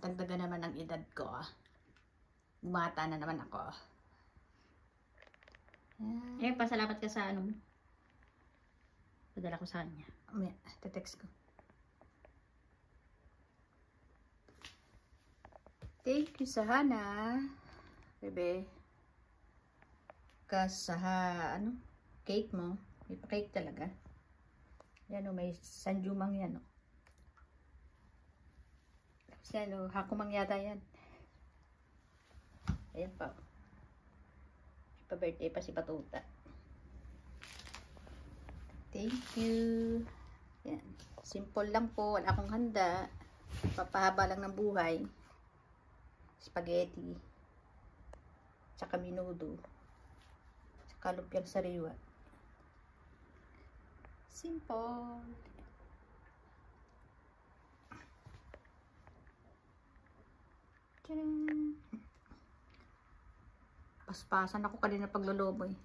Dagdagan naman ang edad ko. Bumata na naman ako. Eh, pasalamat ka sa ano mo. Padala ko sa kanya. Te-text ko. Thank you sa Hana. Bebe. Sa cake mo. May pa-cake talaga. Yan o, may sanjumang yan o. Tapos yan o, hakumang yata yan. Ayan pa o. Pa-birthday pa si Patuta. Thank you. Yan. Simple lang po. Wala akong handa. Papahaba lang ng buhay. Spaghetti. Tsaka minudo. Tsaka lumpiang sariwa. Simple. Tcharam! Paspasan ako kanina pagluluto eh.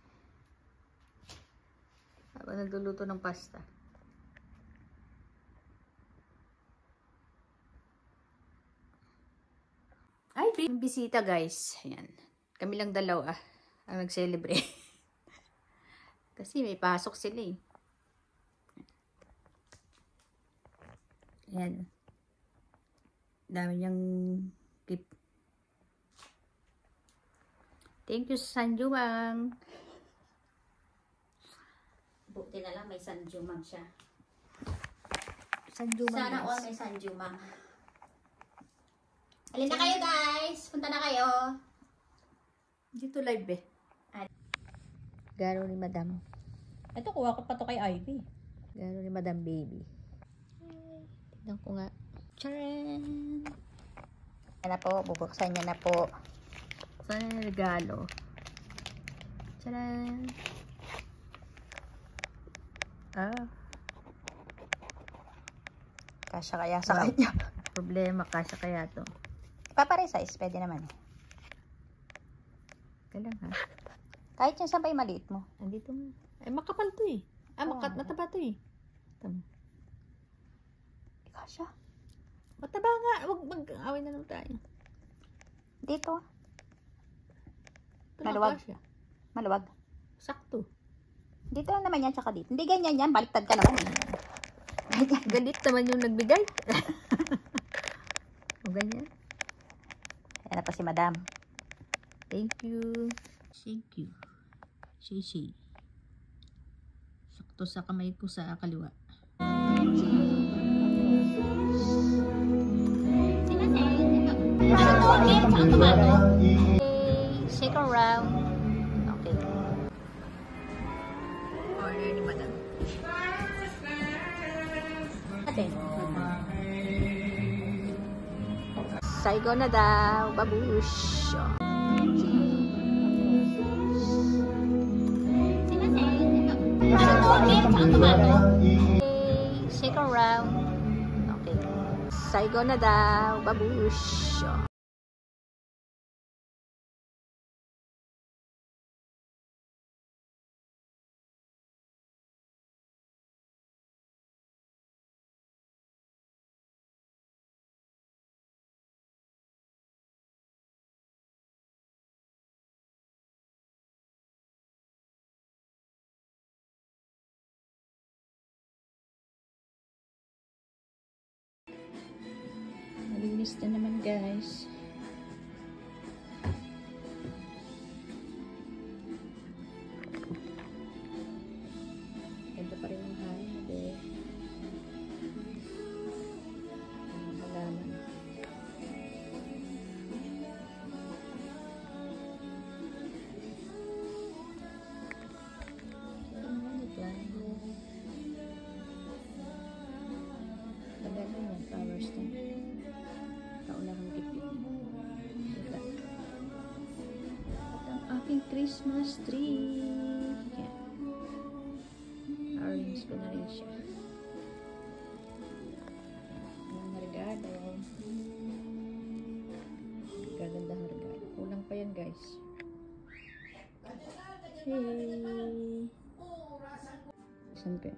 Habang nagluluto ng pasta. Ay, may bisita guys. Ayan. Kami lang dalawa ang nag-celebrate. Kasi may pasok sila eh. Ayan. Dami niyang gift. Thank you sa sanjumang. Buti na lang may sanjumang siya. Sanjumang. Sana all may sanjumang. Alin na kayo guys? Punta na kayo. Dito live eh. Garo ni Madam. Ito, kuha ko pa to kay Ivy. Garo ni Madam Baby. Tignan ko nga. Charan! Yan na po. Bubuksan niya na po. Saan yung regalo? Charan! Kasya kaya sa kanya. Problema, kasya kaya to. Paparesize, pwede naman. Kailan ha? Kahit yung sabay maliit mo. Andito mo. Ay, makapal to eh. Mataba to eh. Tama. Kasya. Mataba nga. Huwag mag-away na lang tayo. Dito. Ito Maluwag. Siya. Maluwag. Sakto. Dito lang naman yan, tsaka dito. Hindi ganyan yan. Baliktad ka naman. Galit naman yung nagbigay. O ganyan. Ayan na po si Madam. Thank you. Thank you. Shishi. Sakto sa kamay ko sa kaliwa. Second round. Okay. Order ni Madam. Ate. Saigo na daw. Babush. Second round. Okay. Saigo na daw. Babush. Malinis na naman guys. Ganda pa rin yung hangin eh. Ang halaman. Ano ito? Maganda yan, power stand. Kaunahang gipit. Diba? At ang aking Christmas tree. Yan. Orange ko na rin siya. Ang regalo. Gagandang regalo. Kulang pa yan guys. Hey! Saan ka?